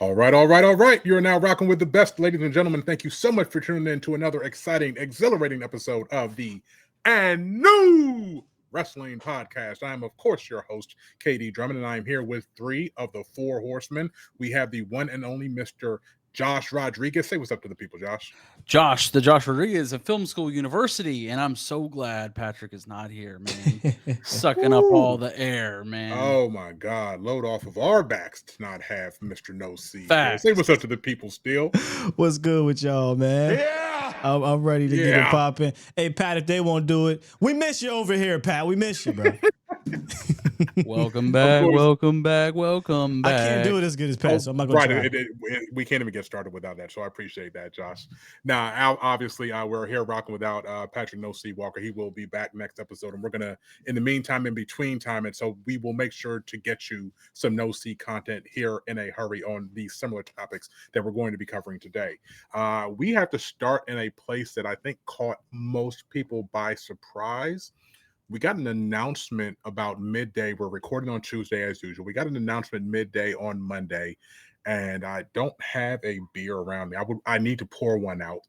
All right, all right, all right. You're now rocking with the best, ladies and gentlemen. Thank you so much for tuning in to another exciting, exhilarating episode of the And New Wrestling Podcast. I am, of course, your host, KD Drummond, and I am here with three of the four horsemen. We have the one and only Mr. Josh Rodriguez. Say what's up to the people, Josh. The Josh Rodriguez of Film School University, and I'm so glad Patrick is not here, man. Sucking up all the air, man. Oh my God. Load off of our backs to not have Mr. No C here. Say Facts. what's up to the people still. What's good with y'all, man? Yeah. I'm ready to get it popping. Hey, Pat, if they won't do it, we miss you over here, Pat. We miss you, bro. Welcome back, welcome back, welcome back. I can't do it as good as Pat, so I'm not going to try. We can't even get started without that, so I appreciate that, Josh. Now, obviously, we're here rocking without Patrick No C Walker. He will be back next episode, and we're going to, in the meantime, in between time, and so we will make sure to get you some No C content here in a hurry on these similar topics that we're going to be covering today. We have to start in a place that I think caught most people by surprise. We got an announcement about midday. We're recording on Tuesday as usual. We got an announcement midday on Monday, and I don't have a beer around me. I need to pour one out.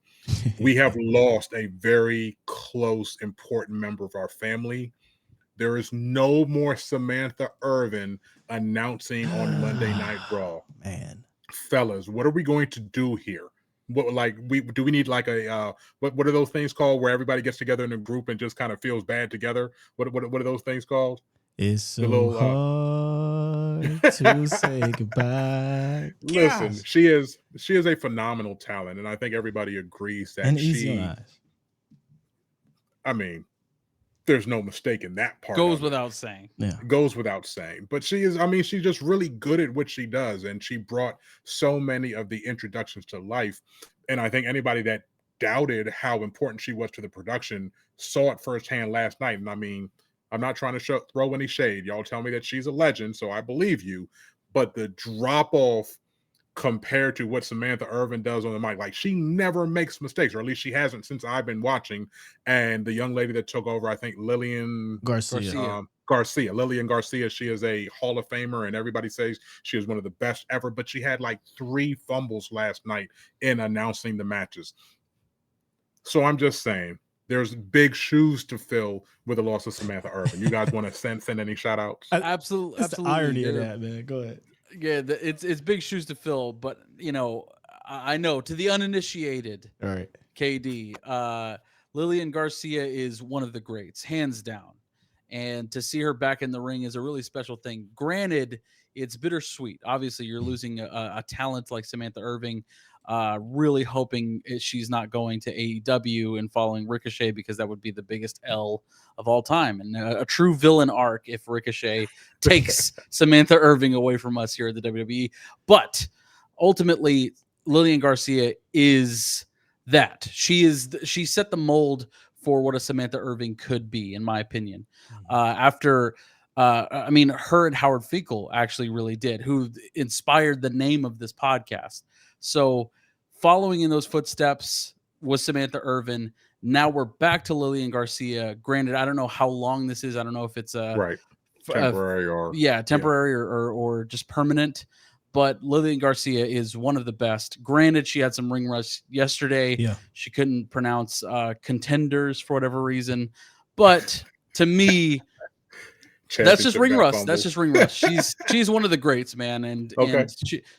We have lost a very close, important member of our family. There is no more Samantha Irvin announcing on Monday Night Raw. Man, fellas, what are we going to do here? What do we need like a what are those things called where everybody gets together in a group and just kind of feels bad together? What are those things called? It's so hard to say goodbye. Listen, she is a phenomenal talent, and I think everybody agrees that and easy on eyes. I mean, there's no mistake in that part. Goes without saying. Yeah. Goes without saying. But she is, I mean, she's just really good at what she does. And she brought so many of the introductions to life. And I think anybody that doubted how important she was to the production saw it firsthand last night. And I mean, I'm not trying to throw any shade. Y'all tell me that she's a legend, so I believe you. But the drop off compared to what Samantha Irvin does on the mic, like she never makes mistakes, or at least she hasn't since I've been watching. And the young lady that took over, I think Lillian Garcia, Lillian Garcia, she is a Hall of Famer, and everybody says she is one of the best ever. But she had like 3 fumbles last night in announcing the matches. So I'm just saying, there's big shoes to fill with the loss of Samantha Irvin. You guys want to send any shout outs? Absolutely. That's the irony of that, man. Go ahead. Yeah, it's big shoes to fill, but you know, I know to the uninitiated, all right, KD, Lillian Garcia is one of the greats, hands down, and to see her back in the ring is a really special thing. Granted, it's bittersweet. Obviously, you're losing a talent like Samantha Irvin. Really hoping she's not going to AEW and following Ricochet, because that would be the biggest L of all time, and a true villain arc if Ricochet takes Samantha Irvin away from us here at the WWE. But ultimately, Lillian Garcia is that. She set the mold for what a Samantha Irvin could be, in my opinion. I mean, her and Howard Finkel actually really did, who inspired the name of this podcast. So following in those footsteps was Samantha Irvin. Now we're back to Lillian Garcia. Granted, I don't know how long this is. I don't know if it's temporary or just permanent. But Lillian Garcia is one of the best. Granted, she had some ring rust yesterday. Yeah. She couldn't pronounce contenders for whatever reason. But to me, that's just ring rust. Fumble. That's just ring rust. She's one of the greats, man, and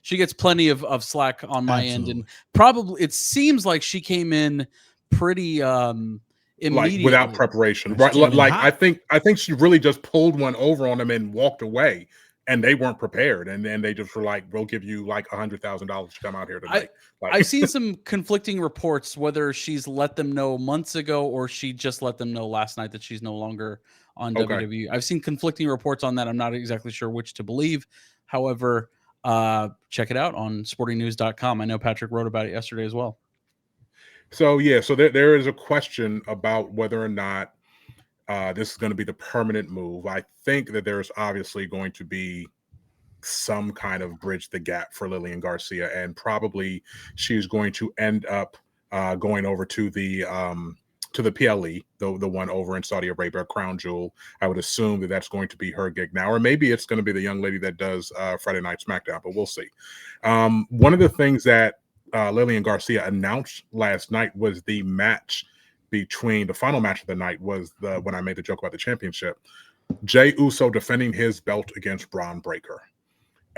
she gets plenty of slack on my end, and probably it seems like she came in pretty immediately, like without preparation, right? Like I think she really just pulled one over on them and walked away, and they weren't prepared, and then they just were like, "We'll give you like $100,000 to come out here tonight." I've seen some conflicting reports whether she's let them know months ago or she just let them know last night that she's no longer on WWE. I've seen conflicting reports on that. I'm not exactly sure which to believe. However, check it out on sportingnews.com. I know Patrick wrote about it yesterday as well. So there is a question about whether or not this is going to be the permanent move. I think that there's obviously going to be some kind of bridge the gap for Lillian Garcia, and probably she's going to end up going over to the to the PLE, the one over in Saudi Arabia, Crown Jewel. I would assume that that's going to be her gig now, or maybe it's going to be the young lady that does Friday Night SmackDown, but we'll see. One of the things that Lillian Garcia announced last night was the match between the final match of the night was when I made the joke about the championship. Jey Uso defending his belt against Bron Breakker.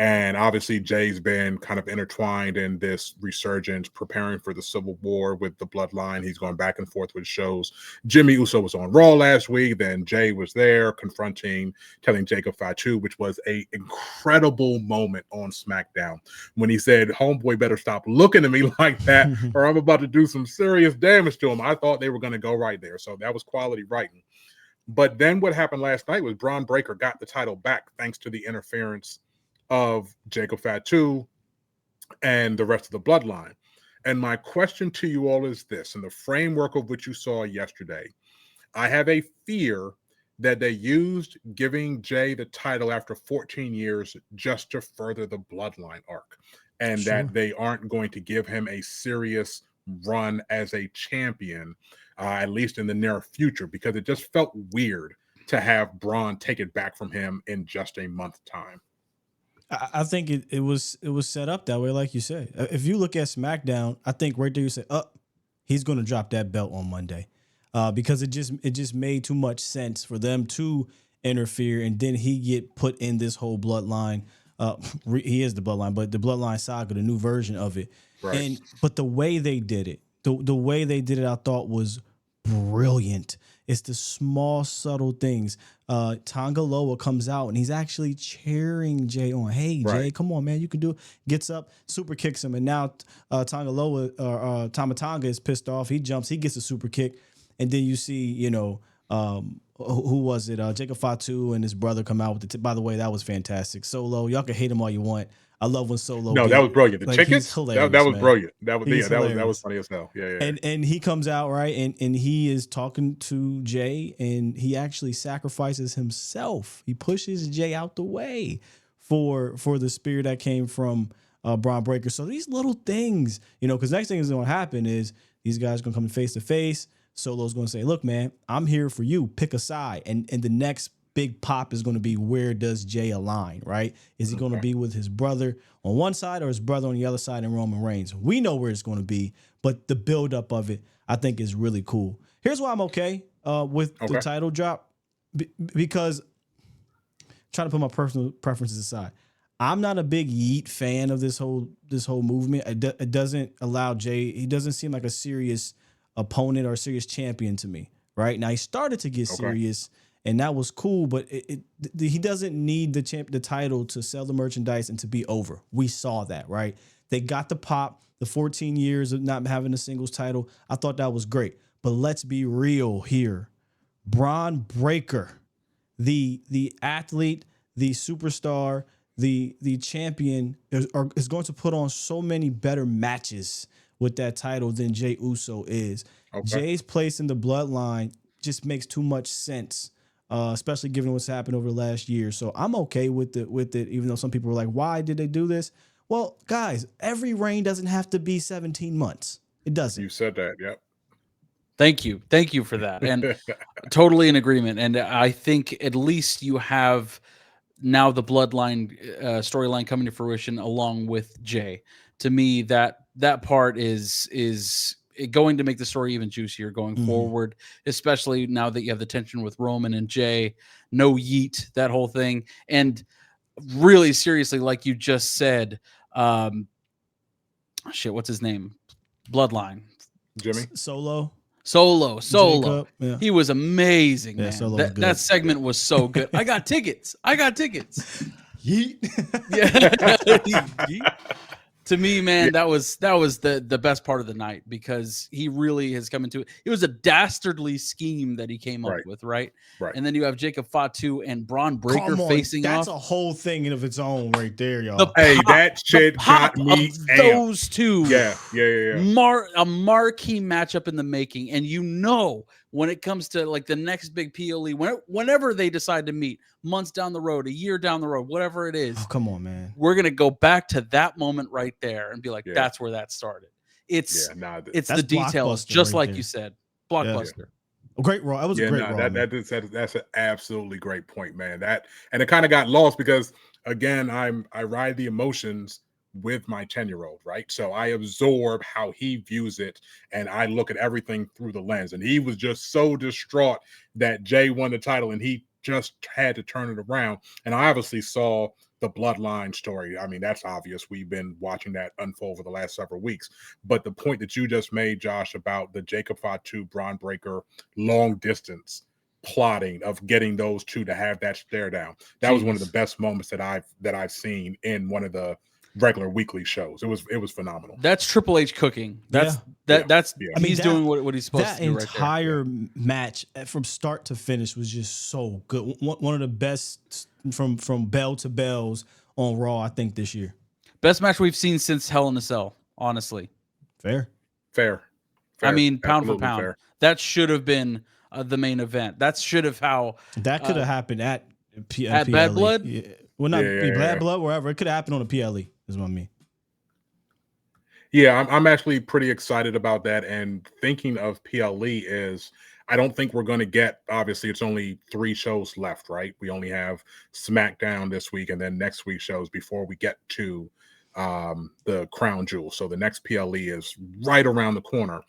And obviously, Jay's been kind of intertwined in this resurgence, preparing for the Civil War with the Bloodline. He's going back and forth with shows. Jimmy Uso was on Raw last week. Then Jay was there telling Jacob Fatu, which was an incredible moment on SmackDown when he said, "Homeboy better stop looking at me like that or I'm about to do some serious damage to him." I thought they were going to go right there. So that was quality writing. But then what happened last night was Bron Breakker got the title back thanks to the interference of Jacob Fatu and the rest of the Bloodline. And my question to you all is this, in the framework of what you saw yesterday, I have a fear that they used giving Jay the title after 14 years just to further the Bloodline arc, and that they aren't going to give him a serious run as a champion, at least in the near future, because it just felt weird to have Braun take it back from him in just a month's time. I think it was set up that way, like you said. If you look at SmackDown, I think right there you say, he's going to drop that belt on Monday, because it just made too much sense for them to interfere, and then he get put in this whole Bloodline. He is the Bloodline, but the Bloodline Saga, the new version of it. Right. But the way they did it, the way they did it, I thought was brilliant. It's the small, subtle things. Tonga Loa comes out and he's actually cheering Jay on. Hey, Jay, come on, man, you can do it. Gets up, super kicks him, and now Tonga Loa or Tama Tonga is pissed off. He jumps, he gets a super kick, and then you see, who was it? Jacob Fatu and his brother come out with by the way, that was fantastic. Solo, y'all can hate him all you want. I love when Solo. No, that was brilliant. The chickens, that was man. Brilliant. That was funny as hell. Yeah. And he comes out right, and he is talking to Jay, and he actually sacrifices himself. He pushes Jay out the way for the spear that came from Bron Breakker. So these little things, because next thing is going to happen is these guys are going to come face to face. Solo's going to say, "Look, man, I'm here for you. Pick a side." And the next big pop is going to be, where does Jay align, right? Is he going to be with his brother on one side or his brother on the other side in Roman Reigns? We know where it's going to be, but the buildup of it, I think, is really cool. Here's why I'm okay with the title drop, because I'm trying to put my personal preferences aside. I'm not a big Yeet fan of this whole movement. It doesn't allow Jay. He doesn't seem like a serious opponent or a serious champion to me, right? Now he started to get serious, and that was cool, but he doesn't need the title to sell the merchandise and to be over. We saw that, right? They got the pop, the 14 years of not having a singles title. I thought that was great, but let's be real here. Bron Breakker, the athlete, the superstar, the champion, is going to put on so many better matches with that title than Jey Uso is. Jay's place in the Bloodline just makes too much sense, especially given what's happened over the last year. So I'm okay with it, even though some people were like, "Why did they do this?" Well, guys, every reign doesn't have to be 17 months. It doesn't. You said that, yep. Thank you for that, and totally in agreement. And I think at least you have now the Bloodline storyline coming to fruition along with Jay. To me, that part is going to make the story even juicier going forward, especially now that you have the tension with Roman and Jay, no Yeet, that whole thing. And really seriously, like you just said, what's his name? Bloodline. Jimmy? Solo. Jacob, yeah. He was amazing, man. That segment was so good. I got tickets. Yeet. Yeah. To me, man, that was the best part of the night, because he really has come into it. It was a dastardly scheme that he came up with, right? And then you have Jacob Fatu and Bron Breakker facing off. That's a whole thing in of its own right there, y'all. That shit got me. Those two. Yeah. A marquee matchup in the making. And when it comes to like the next big PLE, whenever they decide to meet, months down the road, a year down the road, whatever it is. Oh, come on, man. We're going to go back to that moment right there and be like, that's where that started. It's the details, just like you said. Blockbuster. A great Raw. It was a great no, Raw. that's an absolutely great point, man. And it kind of got lost because again, I ride the emotions with my 10-year-old, right? So I absorb how he views it, and I look at everything through the lens. And he was just so distraught that Jey won the title, and he just had to turn it around. And I obviously saw the bloodline story. I mean, that's obvious. We've been watching that unfold for the last several weeks. But the point that you just made, Josh, about the Jacob Fatu, Bron Breakker long distance plotting of getting those two to have that stare down, that was one of the best moments that I've seen in one of the regular weekly shows. It was phenomenal. That's Triple H cooking. That's I mean, he's doing what he's supposed to do right there. That entire match from start to finish was just so good. One of the best from bell to bells on Raw, I think, this year. Best match we've seen since Hell in a Cell, honestly. Fair. I mean, pound Absolutely for pound. fair. That should have been the main event. That should have that could have happened at at PLE. Bad Blood. Yeah. Well, not Bad Blood, wherever. It could have happened on a PLE, is what I mean. Yeah, I'm actually pretty excited about that. And thinking of PLE is, I don't think we're going to get, obviously, it's only 3 shows left, right? We only have SmackDown this week and then next week shows before we get to the Crown Jewel. So the next PLE is right around the corner.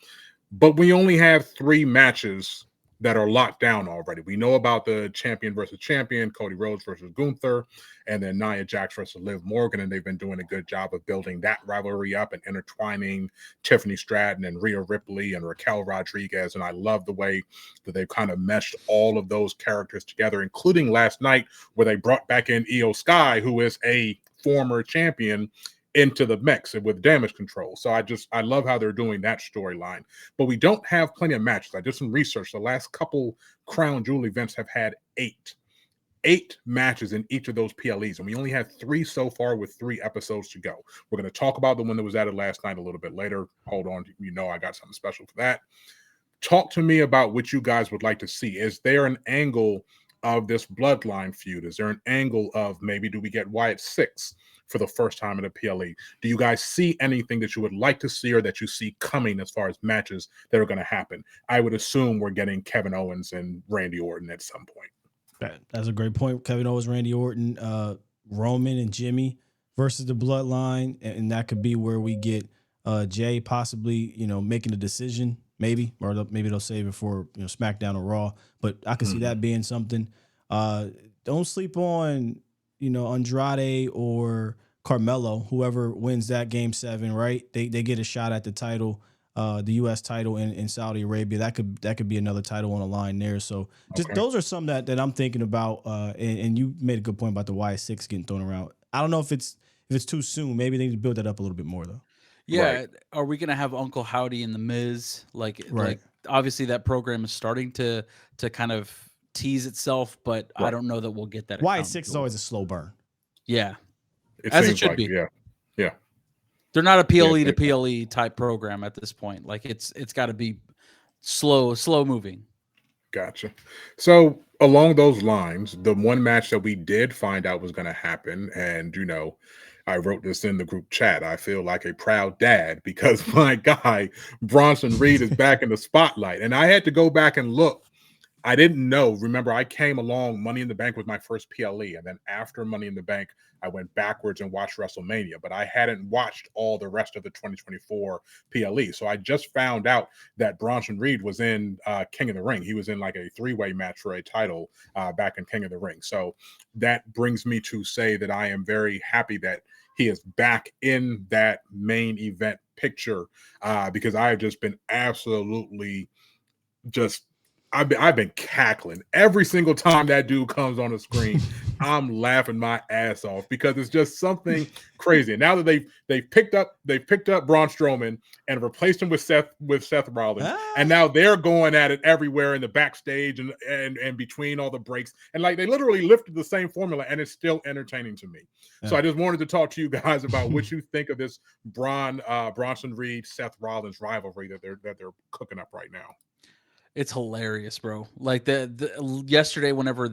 But we only have 3 matches that are locked down already. We know about the champion versus champion, Cody Rhodes versus Gunther, and then Nia Jax versus Liv Morgan, and they've been doing a good job of building that rivalry up and intertwining Tiffany Stratton and Rhea Ripley and Raquel Rodriguez, and I love the way that they've kind of meshed all of those characters together, including last night where they brought back in Io Sky, who is a former champion, into the mix with Damage Control. So I love how they're doing that storyline. But we don't have plenty of matches. I did some research. The last couple Crown Jewel events have had 8 matches in each of those PLEs, and we only had 3 so far with 3 episodes to go. We're going to talk about the one that was added last night a little bit later. Hold on, I got something special for that. Talk to me about what you guys would like to see. Is there an angle of this bloodline feud? Is there an angle of maybe do we get Wyatt 6 for the first time in a PLE? Do you guys see anything that you would like to see or that you see coming as far as matches that are going to happen? I would assume we're getting Kevin Owens and Randy Orton at some point. That's a great point. Kevin Owens, Randy Orton, Roman and Jimmy versus the bloodline. And that could be where we get Jey possibly, making a decision, maybe, or maybe they'll save it for, SmackDown or Raw. But I can see that being something. Don't sleep on, Andrade or Carmelo, whoever wins that Game 7, right? They get a shot at the title, the U.S. title in Saudi Arabia. That could be another title on the line there. So those are some that I'm thinking about. And you made a good point about the Y6 getting thrown around. I don't know if it's too soon. Maybe they need to build that up a little bit more though. Yeah, Right. Are we gonna have Uncle Howdy and the Miz? Like Right. obviously that program is starting to kind of tease itself, but I don't know that we'll get that. Y6 is always a slow burn. Yeah, It as it seems should like, be. Yeah. They're not a PLE to PLE type program at this point. Like it's got to be slow moving. Gotcha. So along those lines, the one match that we did find out was going to happen, and I wrote this in the group chat. I feel like a proud dad because my guy Bronson Reed is back in the spotlight, and I had to go back and look. I didn't know. Remember, I came along. Money in the Bank was my first PLE, and then after Money in the Bank, I went backwards and watched WrestleMania. But I hadn't watched all the rest of the 2024 PLE, so I just found out that Bronson Reed was in King of the Ring. He was in like a 3-way match for a title back in King of the Ring. So that brings me to say that I am very happy that he is back in that main event picture because I have just been absolutely just. I've been cackling every single time that dude comes on the screen. I'm laughing my ass off because it's just something crazy. And now that they've picked up Braun Strowman and replaced him with Seth Rollins, and now they're going at it everywhere in the backstage and between all the breaks. And like they literally lifted the same formula, and it's still entertaining to me. Yeah. So I just wanted to talk to you guys about what you think of this Bronson Reed Seth Rollins rivalry that they're cooking up right now. It's hilarious, bro. Like the yesterday, whenever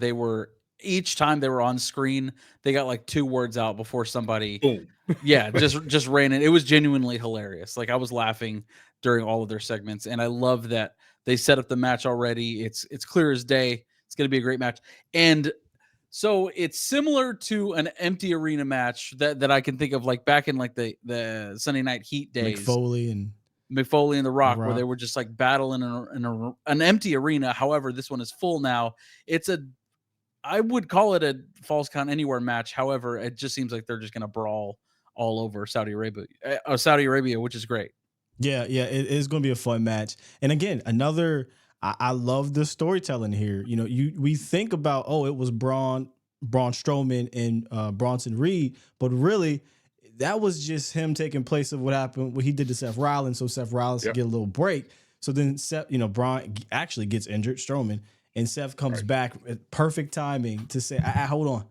each time they were on screen, they got like 2 words out before somebody, boom, just ran it. It was genuinely hilarious. Like I was laughing during all of their segments, and I love that They set up the match already. It's clear as day. It's going to be a great match. And so it's similar to an empty arena match that I can think of, like back in like the Sunday Night Heat days. McFoley and The Rock, where they were just like battling in an empty arena. However, this one is full now. I would call it a Falls Count Anywhere match. However, it just seems like they're just going to brawl all over Saudi Arabia, which is great. Yeah, it is going to be a fun match. And again, I love the storytelling here. You know, we think about, it was Braun Strowman and Bronson Reed, but really that was just him taking place of what happened, what he did to Seth Rollins, so Seth Rollins could get a little break. So then Seth, Braun actually gets injured, Strowman, and Seth comes back at perfect timing to say, hold on.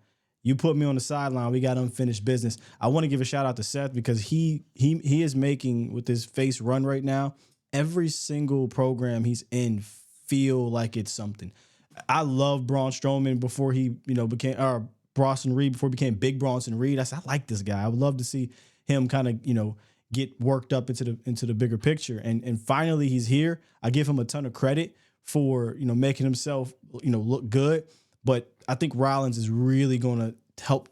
You put me on the sideline. We got unfinished business. I want to give a shout out to Seth because he is making, with his face run right now, every single program he's in feel like it's something. I love Braun Strowman before he became Bronson Reed before he became Big Bronson Reed. I said, I like this guy. I would love to see him kind of get worked up into the bigger picture. And finally he's here. I give him a ton of credit for making himself look good. But I think Rollins is really going to help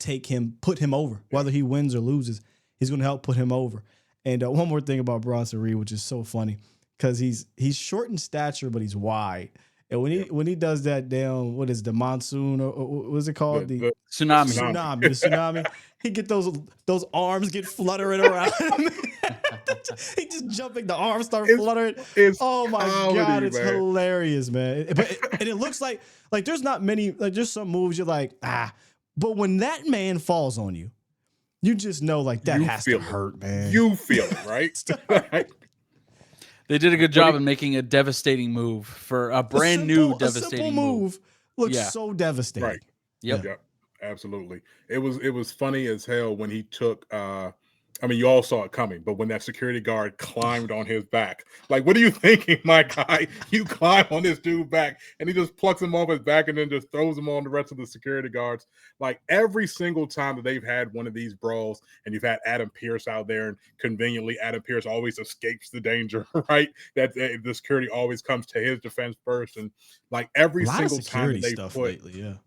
put him over. Whether he wins or loses, he's going to help put him over. And one more thing about Bronson Reed, which is so funny, because he's short in stature, but he's wide. And when he does that damn, what is the monsoon or what is it called? The tsunami. He get those arms get fluttering around him. He just jumping, the arms start fluttering. Oh my God, it's hilarious, man. And it looks like there's not many, like there's some moves you're like, but when that man falls on you, you just know like that has to hurt, man. You feel it, right? They did a good job in making a devastating move for a brand new devastating move. Looks so devastating. Right. Yep. Absolutely. It was funny as hell when he took you all saw it coming, but when that security guard climbed on his back, like, what are you thinking, my guy? You climb on this dude's back and he just plucks him off his back and then just throws him on the rest of the security guards. Like every single time that they've had one of these brawls and you've had Adam Pearce out there, and conveniently Adam Pearce always escapes the danger, right? That the security always comes to his defense first. And like every single time they put lately,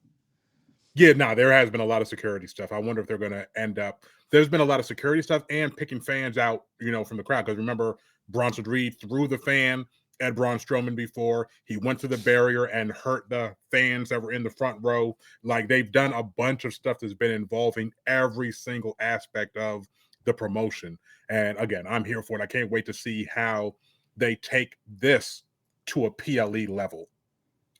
there has been a lot of security stuff. I wonder if they're going to end up. There's been a lot of security stuff and picking fans out, from the crowd. Because remember, Bronson Reed threw the fan at Braun Strowman before. He went to the barrier and hurt the fans that were in the front row. Like, they've done a bunch of stuff that's been involving every single aspect of the promotion. And again, I'm here for it. I can't wait to see how they take this to a PLE level.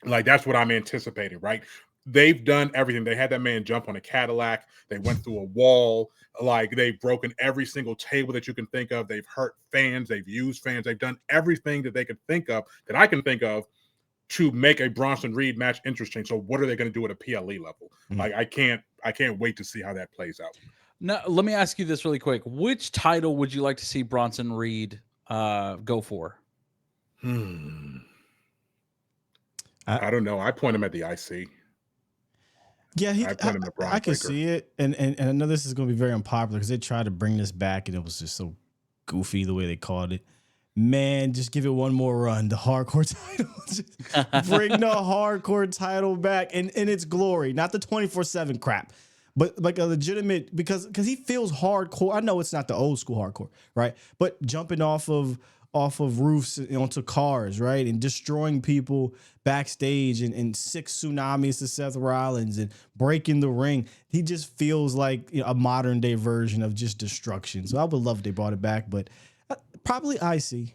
Like, that's what I'm anticipating, right? They've done everything. They had that man jump on a Cadillac. They went through a wall. Like, they've broken every single table that you can think of. They've hurt fans. They've used fans. They've done everything that they could think of, that I can think of, to make a Bronson Reed match interesting. So what are they going to do at a PLE level? Mm-hmm. Like, I can't wait to see how that plays out. Now, let me ask you this really quick. Which title would you like to see Bronson Reed go for? I don't know. I point him at the IC. Yeah, I can see it, and I know this is going to be very unpopular because they tried to bring this back, and it was just so goofy the way they called it. Man, just give it one more run. The hardcore title, just bring the hardcore title back, and its glory, not the 24/7 crap, but like a legitimate, because he feels hardcore. I know it's not the old school hardcore, right? But jumping off of roofs onto cars, right? And destroying people backstage and 6 tsunamis to Seth Rollins and breaking the ring. He just feels like a modern day version of just destruction. So I would love if they brought it back, but probably IC.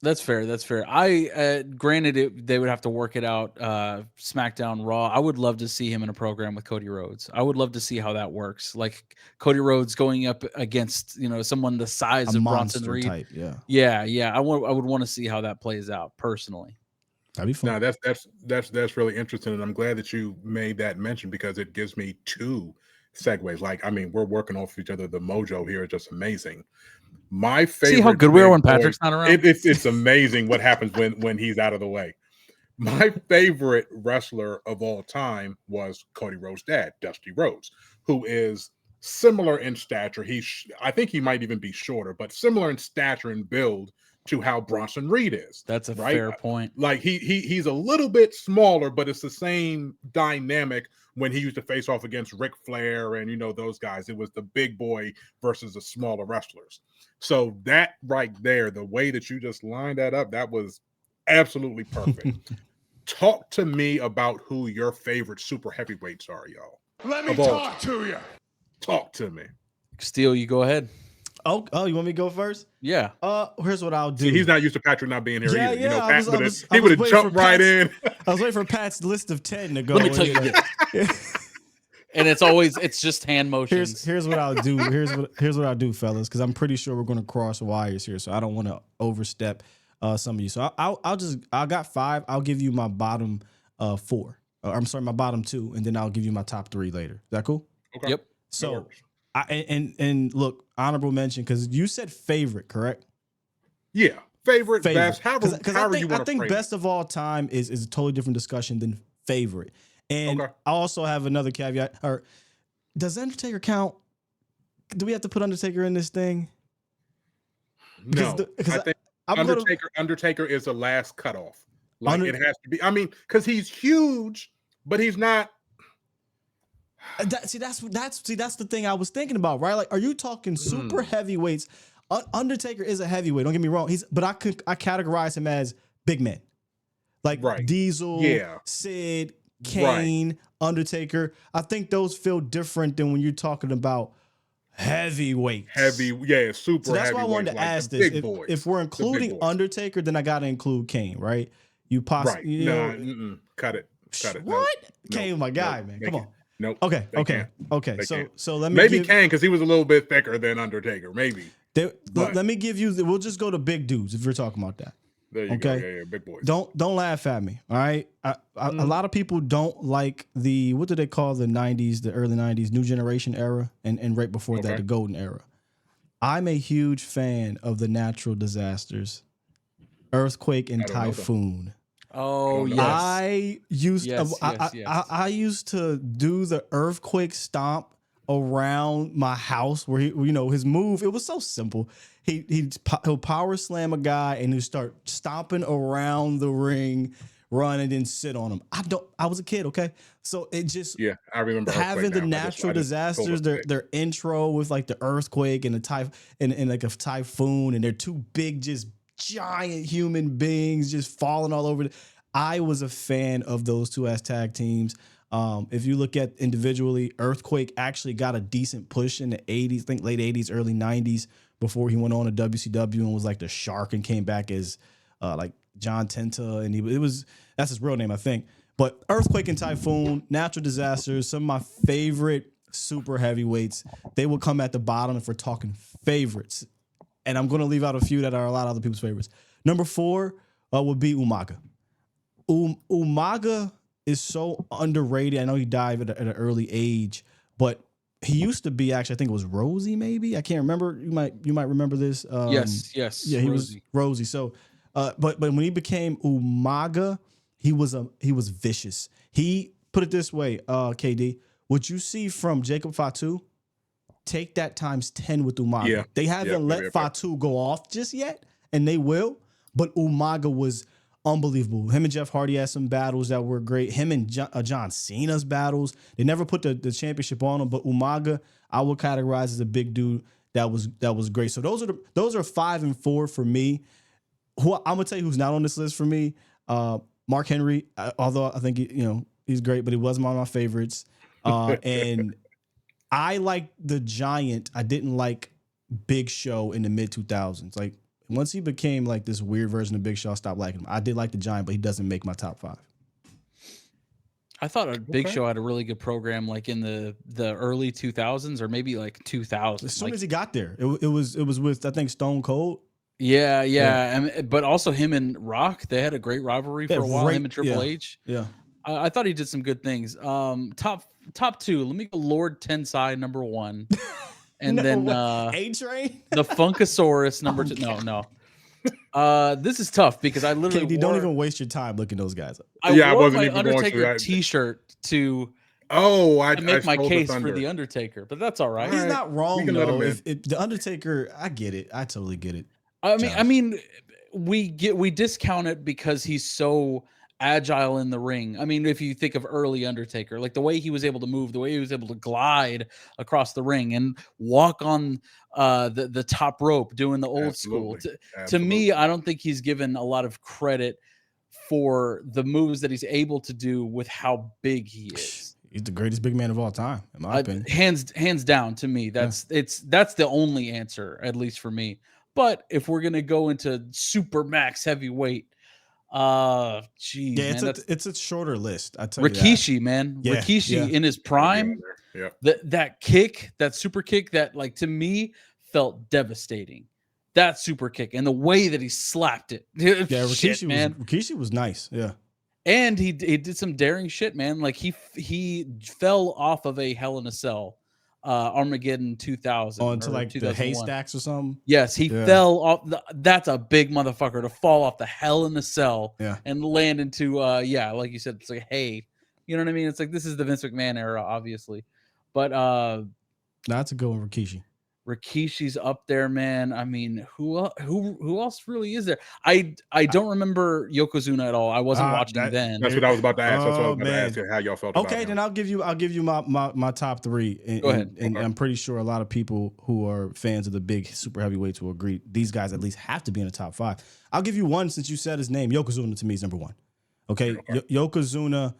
That's fair. I granted they would have to work it out. SmackDown, Raw. I would love to see him in a program with Cody Rhodes. I would love to see how that works. Like Cody Rhodes going up against someone the size of Bronson Reed. Type, yeah. I would want to see how that plays out personally. That'd be fun. Now that's really interesting, and I'm glad that you made that mention because it gives me 2 segues. Like, I mean, we're working off each other. The mojo here is just amazing. My favorite. See how good we are when Patrick's not around? It's amazing what happens when he's out of the way. My favorite wrestler of all time was Cody Rhodes' dad, Dusty Rhodes, who is similar in stature. I think he might even be shorter, but similar in stature and build to how Bronson Reed is. That's a right? fair point. Like he's a little bit smaller, but it's the same dynamic when he used to face off against Ric Flair and those guys. It was the big boy versus the smaller wrestlers. So that right there, the way that you just lined that up, that was absolutely perfect. Talk to me about who your favorite super heavyweights are, y'all. Let me talk to you. Talk to me. Steele, you go ahead. Oh, you want me to go first? Yeah. Here's what I'll do. See, he's not used to Patrick not being here Yeah, either. yeah, Pat I would have was jumped right in. I was waiting for Pat's list of 10 to go. Let me tell you this. And it's just hand motions. Here's what I'll do. Here's what I'll do, fellas, because I'm pretty sure we're going to cross wires here, so I don't want to overstep some of you. So I got 5. I'll give you my bottom 4. I'm sorry, my bottom 2, and then I'll give you my top 3 later. Is that cool? Okay. Yep. So and look, honorable mention, because you said favorite, correct? Yeah, favorite. Best. Because I think frame best of all time is a totally different discussion than favorite. And I also have another caveat. Or does Undertaker count? Do we have to put Undertaker in this thing? No, I think Undertaker is the last cutoff. Like it has to be. I mean, because he's huge, but he's not. That's the thing I was thinking about, right? Like, are you talking super heavyweights? Undertaker is a heavyweight. Don't get me wrong. But I categorize him as big men, like Diesel, Sid, Kane, Undertaker. I think those feel different than when you're talking about heavyweights. Super. So that's why I wanted to ask this. If we're including Undertaker, then I got to include Kane, right? You possibly, cut it. What? Kane, my guy, man. Come on. Nope. Okay. So let me maybe Kane, because he was a little bit thicker than Undertaker. Maybe. Let me give you. We'll just go to big dudes if you're talking about that. There you go. Yeah, big boys. Don't laugh at me. All right. A lot of people don't like the, what do they call the '90s, the early '90s, new generation era, and right before that, the golden era. I'm a huge fan of the natural disasters, earthquake and typhoon. Oh yes. I used to do the earthquake stomp around my house where his move, it was so simple. He'll power slam a guy and he'll start stomping around the ring, run and then sit on him. I was a kid, okay? So it just I remember having the natural disasters, their intro with like the earthquake and and like a typhoon, and they're two big, just giant human beings just falling all over. I was a fan of those two as tag teams. If you look at individually, Earthquake actually got a decent push in the 80s, I think late 80s, early 90s, before he went on to WCW and was like the Shark and came back as like John Tenta, and that's his real name, I think. But Earthquake and Typhoon, natural disasters, some of my favorite super heavyweights. They will come at the bottom if we're talking favorites. And I'm going to leave out a few that are a lot of other people's favorites. Number 4 would be Umaga. Umaga is so underrated. I know he died at an early age, but he used to be, actually, I think it was Rosie, maybe. I can't remember. You might remember this. Yes. Yeah, he was Rosie. So, but when he became Umaga, he was vicious. He put it this way, KD. What you see from Jacob Fatu, take that times 10 with Umaga. Yeah. They haven't let Fatu go off just yet, and they will. But Umaga was unbelievable. Him and Jeff Hardy had some battles that were great. Him and John Cena's battles. They never put the championship on him, but Umaga, I would categorize as a big dude that was great. So those are 5 and 4 for me. Who I'm gonna tell you who's not on this list for me. Mark Henry, although I think he's great, but he wasn't one of my favorites. And I like the Giant. I didn't like Big Show in the mid 2000s. Like, once he became like this weird version of Big Show, I stopped liking him. I did like the Giant, but he doesn't make my top 5. I thought a Big Show had a really good program, like in the early 2000s or maybe like 2000s. As soon as he got there, it was with, I think, Stone Cold. Yeah. But also him and Rock, they had a great rivalry for a while. Him and Triple H. Yeah. I thought he did some good things. Top 2. Let me go Lord Tensai number 1. And then A-Train? The Funkasaurus number 2. No. This is tough because I literally don't even waste your time looking those guys up. I wore my Undertaker t-shirt to make my case for the Undertaker, but that's all right. He's not wrong though. If the Undertaker, I get it. I totally get it. challenge. We discount it because he's so agile in the ring. I mean, if you think of early Undertaker, like the way he was able to move, the way he was able to glide across the ring and walk on the top rope doing the old school. To me, I don't think he's given a lot of credit for the moves that he's able to do with how big he is. He's the greatest big man of all time, in my opinion. Hands down to me. That's the only answer, at least for me. But if we're gonna go into super max heavyweight, geez, yeah, man, it's a shorter list. I tell you Rikishi, man. Yeah, Rikishi in his prime, that kick, that super kick, that like to me felt devastating. That super kick and the way that he slapped it. Yeah, Rikishi was nice. Yeah. And he did some daring shit, man. Like he fell off of a Hell in a Cell, Armageddon 2000, onto like the haystacks or something. Yes, he fell off. That's a big motherfucker to fall off the Hell in a Cell and land into like you said, it's like hay. You know what I mean? It's like this is the Vince McMahon era, obviously, but that's a good one, Rikishi. Rikishi's up there, man. I mean, who else really is there? I don't remember Yokozuna at all. I wasn't watching then. That's what I was about to ask. That's what I was about to ask you, how y'all felt about him. Okay, then I'll give you my top three. And, Go ahead. And I'm pretty sure a lot of people who are fans of the big super heavyweights will agree. These guys at least have to be in the top five. I'll give you one since you said his name. Yokozuna to me is number one. Okay. Yokozuna,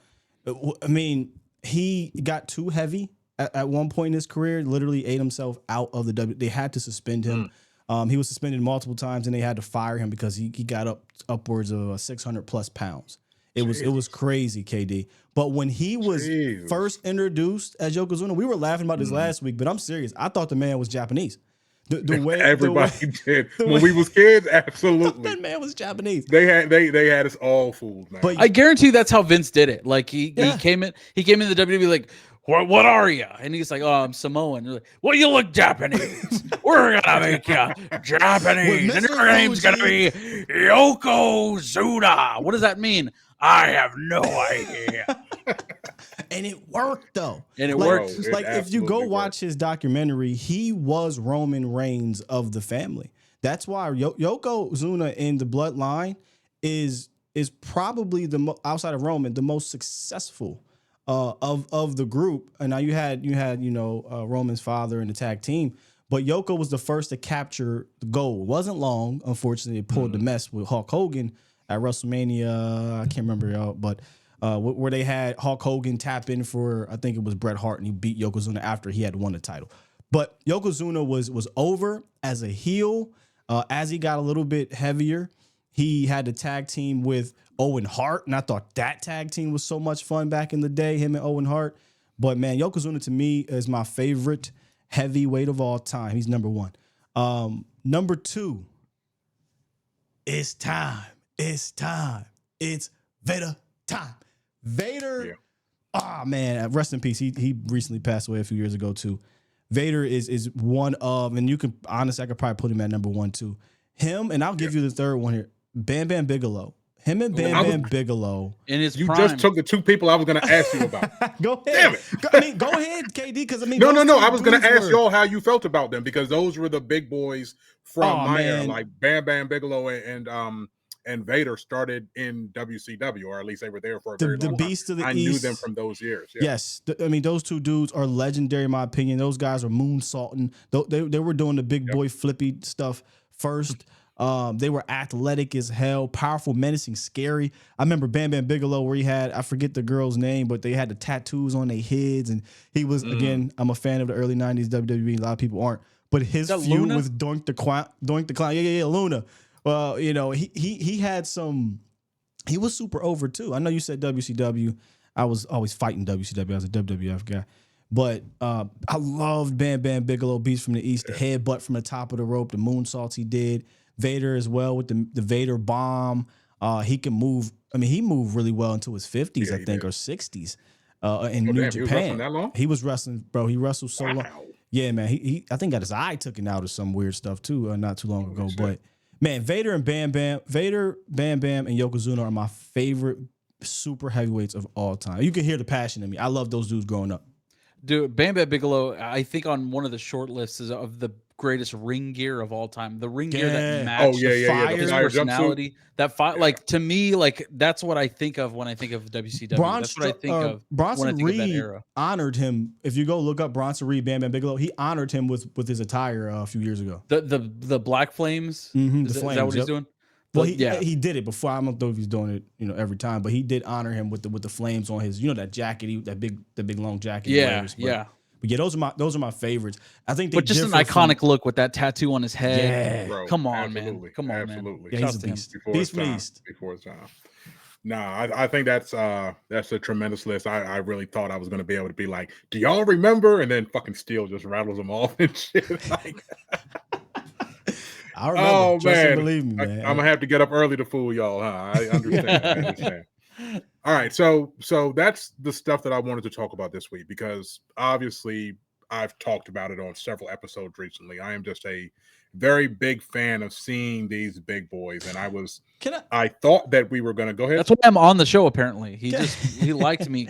I mean, he got too heavy. At one point in his career, literally ate himself out of the WWE. They had to suspend him. He was suspended multiple times, and they had to fire him because he got upwards of 600 plus pounds. It was crazy, KD. But when he was first introduced as Yokozuna, we were laughing about this last week, but I'm serious. I thought the man was Japanese. The way everybody did when we was kids, absolutely. That man was Japanese. They had us all fooled, man. But I guarantee that's how Vince did it. Like he came in the WWE like, what are you? And he's like, oh, I'm Samoan. You're like, well, you look Japanese. We're gonna make you Japanese, and your name's gonna be Yokozuna. What does that mean? I have no idea. And it worked though. And it worked. Like if you go watch his documentary, he was Roman Reigns of the family. That's why Yokozuna in the bloodline is probably outside of Roman the most successful of the group. And now you had Roman's father in the tag team, but Yoko was the first to capture the gold. It wasn't long, unfortunately. It pulled the mess with Hulk Hogan at WrestleMania. I can't remember, y'all, but where they had Hulk Hogan tap in for, I think it was Bret Hart, and he beat Yokozuna after he had won the title. But Yokozuna was over as a heel. As he got a little bit heavier, he had the tag team with Owen Hart, and I thought that tag team was so much fun back in the day, him and Owen Hart. But man, Yokozuna to me is my favorite heavyweight of all time. He's number one. Number two, it's time. It's Vader time. Vader. Man, rest in peace. He recently passed away a few years ago too. Vader is one of, and you can honestly, I could probably put him at number one too. Him, and I'll give you the third one here. Bam Bam Bigelow. Him and Bam Bigelow. In his you prime. just took the two people I was going to ask you about. Go ahead. Damn it. Go ahead, KD, because no. I was going to ask y'all how you felt about them, because those were the big boys from my era. Like Bam Bam Bigelow and Vader started in WCW, or at least they were there for a very long time. Beast of the I East. knew them from those years. Yeah. Yes. Those two dudes are legendary in my opinion. Those guys are moonsaulting. They were doing the big boy flippy stuff first. They were athletic as hell, powerful, menacing, scary. I remember Bam Bam Bigelow, where he had, I forget the girl's name, but they had the tattoos on their heads, and he was again. I'm a fan of the early '90s WWE. A lot of people aren't, but his feud Luna? with Doink the Clown, yeah, Luna. Well, he had some. He was super over too. I know you said WCW. I was always fighting WCW. I was a WWF guy. But I loved Bam Bam Bigelow, Beast from the East, the headbutt from the top of the rope, the moonsaults he did. Vader as well with the Vader bomb. He can move. I mean, he moved really well into his 50s, I think, or 60s in New Japan. He was wrestling that long? He was wrestling, bro. He wrestled so long. Yeah, man. He I think got his eye taken out or some weird stuff too, not too long ago. But man, Vader, Bam Bam, and Yokozuna are my favorite super heavyweights of all time. You can hear the passion in me. I love those dudes growing up. Dude, Bam Bam Bigelow, I think on one of the short lists of the greatest ring gear of all time. The ring gear Yeah. that Oh matched yeah, yeah, yeah. The his fire jumpsuit. personality. That Yeah. like to me, like that's what I think of when I think of WCW. That's what I think of when I Bronson think of that Reed era. honored him. If you go look up Bronson Reed, Bam Bam Bigelow, he honored him with his attire a few years ago. The Black Flames. Mhm, Is the that Flames, what he's yep. doing? Well, Yeah. he did it before. I don't know if he's doing it, every time, but he did honor him with the flames on his, that jacket, that big long jacket he Yeah, wears. yeah. But yeah, those are my favorites. I think they But just an differ from- iconic look with that tattoo on his head. Yeah. Bro, Come on, absolutely, man. Come on, absolutely. Yeah, Shouts he's a to him. beast. Before Beast his from the time. East. Before his time. Nah, I think that's a tremendous list. I really thought I was going to be able to be like, do y'all remember? And then fucking Steel just rattles them off and shit. Like, I remember. oh Trust and man, believe me, man. I'm gonna have to get up early to fool y'all, huh? I understand. I understand. All right, so that's the stuff that I wanted to talk about this week because obviously I've talked about it on several episodes recently. I am just a very big fan of seeing these big boys, and I thought that we were gonna go ahead. That's why I'm on the show. Apparently, he liked me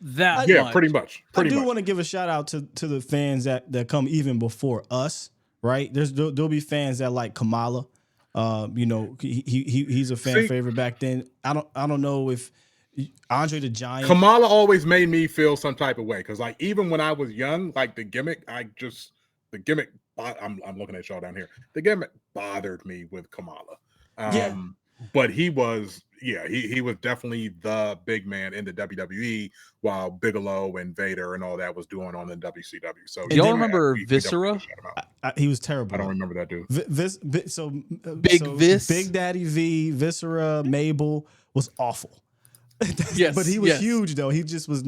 that Yeah, much. pretty much. I do want to give a shout out to the fans that come even before us. Right? There'll be fans that like Kamala. He's a fan favorite back then. I don't know if Andre the Giant. Kamala always made me feel some type of way because, like, even when I was young, like the gimmick, I'm looking at y'all down here. The gimmick bothered me with Kamala. But he was definitely the big man in the WWE while Bigelow and Vader and all that was doing on the WCW. So do y'all remember Viscera? He was terrible. I don't remember that dude. Big Daddy V, Viscera, Mabel was awful. Yes, but he was huge though. He just was.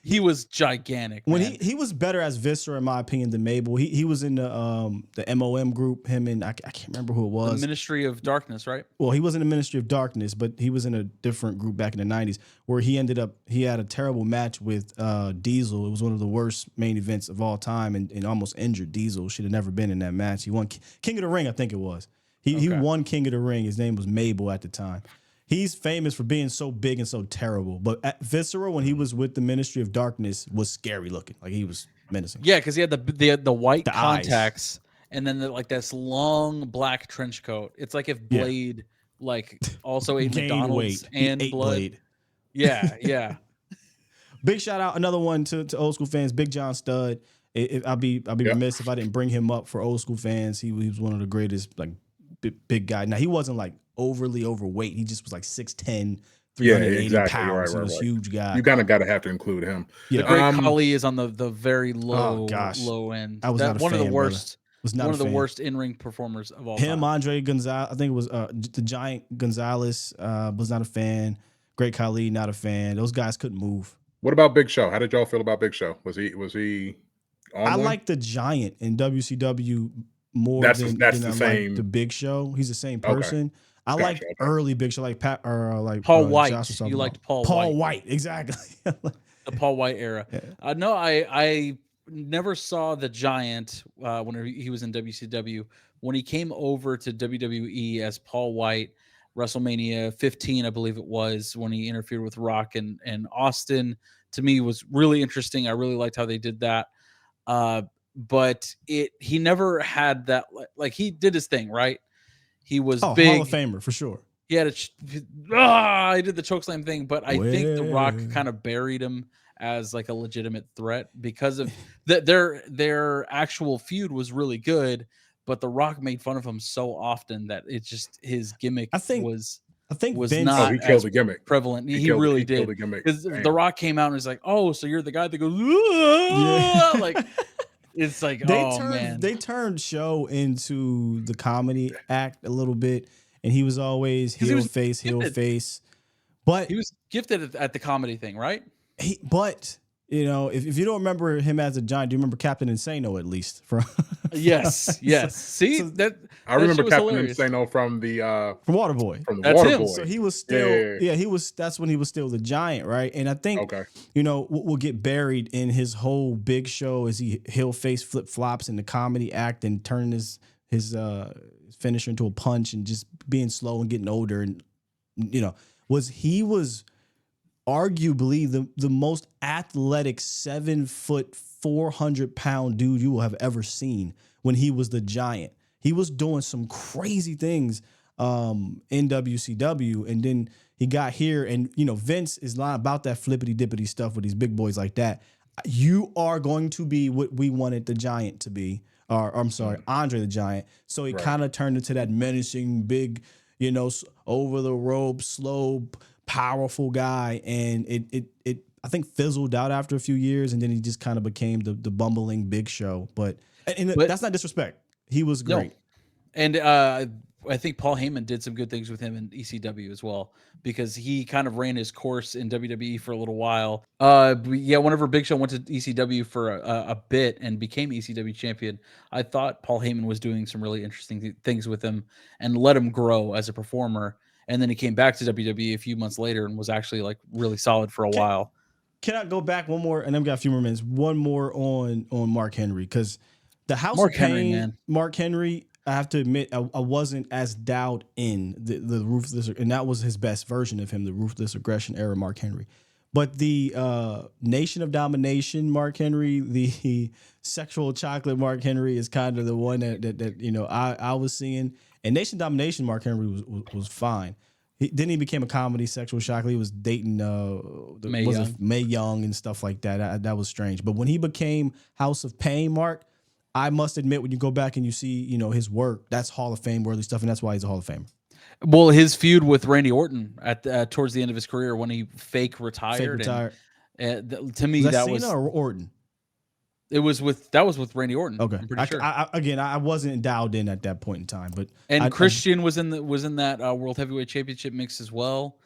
He was gigantic. When he was better as Viscera, in my opinion, than Mabel. He was in the MOM group. Him and I can't remember who it was. The Ministry of Darkness, right? Well, he was in the Ministry of Darkness, but he was in a different group back in the 90s where he had a terrible match with Diesel. It was one of the worst main events of all time and almost injured Diesel. Should have never been in that match. He won King of the Ring, I think it was. He won King of the Ring. His name was Mabel at the time. He's famous for being so big and so terrible. But at Viscera, when he was with the Ministry of Darkness, was scary looking. Like he was menacing. Yeah, because he had the white eyes. contacts and then like this long black trench coat. It's like if Blade also ate McDonald's weight. and ate blood. Blade. Yeah. Big shout out, another one to old school fans, Big John Studd. I'd be remiss if I didn't bring him up for old school fans. He was one of the greatest, like big guy. Now he wasn't like overly overweight. He just was like 6'10", 380 pounds. He was a huge guy. You kind of got to have to include him. Yeah. The Great Khali is on the very low end. I was not a one fan, of the worst. Was not one a of the fan. worst in-ring performers of all time. Andre Gonzalez, I think it was the Giant Gonzalez, was not a fan. Great Khali, not a fan. Those guys couldn't move. What about Big Show? How did y'all feel about Big Show? Was he on I one? like the Giant in WCW more than I like the Big Show. He's the same person. Okay. I like early Big Show, like Pat or like Paul White. You liked Paul White, exactly. The Paul White era. Yeah. No, I never saw the Giant when he was in WCW. When he came over to WWE as Paul White, WrestleMania 15, I believe it was, when he interfered with Rock and Austin, to me was really interesting. I really liked how they did that. But he never had that, like he did his thing, right? He was big. Hall of Famer for sure. He had he did the chokeslam thing, but I think The Rock kind of buried him as like a legitimate threat because of their actual feud was really good, but The Rock made fun of him so often that it just his gimmick was Vince, not he killed the gimmick. Prevalent. He really did. Because The Rock came out and was like, "Oh, so you're the guy that goes like." It's like they turned Show into the comedy act a little bit, and he was always heel face. But he was gifted at the comedy thing, right? But if you don't remember him as a Giant, do you remember Captain Insano at least? Yes. See I remember Captain Insano from Waterboy. From the Waterboy. So he was still that's when he was still the Giant, right? And I think we'll get buried in his whole Big Show as he heel face flip flops in the comedy act and turning his finisher into a punch and just being slow and getting older, and was arguably the most athletic 7 foot 400 pound dude you will have ever seen. when he was the Giant. He was doing some crazy things in WCW, and then he got here, and Vince is not about that flippity dippity stuff with these big boys like that. You are going to be what we wanted the Giant to be, or I'm sorry, Andre the Giant. So he kind of turned into that menacing, big, over the rope, slow, powerful guy, and it I think fizzled out after a few years, and then he just kind of became the bumbling Big Show. But that's not disrespect. He was great. No. And I think Paul Heyman did some good things with him in ECW as well, because he kind of ran his course in WWE for a little while. Whenever Big Show went to ECW for a bit and became ECW champion, I thought Paul Heyman was doing some really interesting things with him and let him grow as a performer. And then he came back to WWE a few months later and was actually like really solid for a while. Can I go back one more? And then we got a few more minutes. One more on Mark Henry, because the House of Pain, Mark Henry, I have to admit, I wasn't as dialed in the ruthless, and that was his best version of him, the ruthless aggression era Mark Henry. But the Nation of Domination Mark Henry, the sexual chocolate Mark Henry, is kind of the one that I was seeing. And Nation Domination Mark Henry was fine. Then he became a comedy sexual chocolate. He was dating Mae Young and stuff like that. That was strange. But when he became House of Pain Mark, I must admit, when you go back and you see, his work, that's Hall of Fame worthy stuff, and that's why he's a Hall of Famer. Well, his feud with Randy Orton at towards the end of his career, when he fake retired. And, to me, that was Cena or Orton. That was with Randy Orton. Okay, I'm pretty sure. I wasn't dialed in at that point in time, but Christian was in that World Heavyweight Championship mix as well.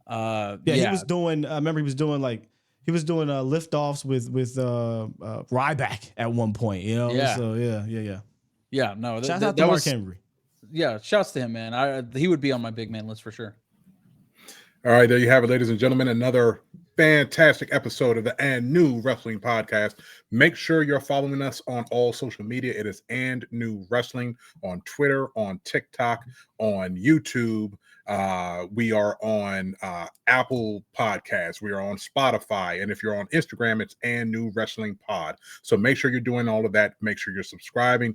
He was doing. I remember he was doing liftoffs with Ryback at one point. Yeah. So yeah. Yeah. No. Shout out to Mark Henry. Yeah. Shouts to him, man. He would be on my big man list for sure. All right, there you have it, ladies and gentlemen. Another fantastic episode of the And New Wrestling Podcast. Make sure you're following us on all social media. It is And New Wrestling on Twitter, on TikTok, on YouTube. We are on Apple Podcasts. We are on Spotify. And if you're on Instagram, it's And New Wrestling Pod. So make sure you're doing all of that. Make sure you're subscribing.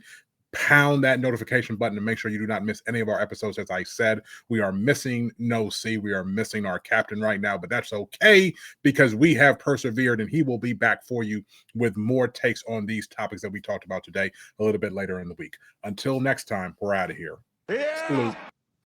Pound that notification button to make sure you do not miss any of our episodes. As I said, we are missing No C. We are missing our captain right now, but that's okay because we have persevered, and he will be back for you with more takes on these topics that we talked about today a little bit later in the week. Until next time, we're out of here. Yeah.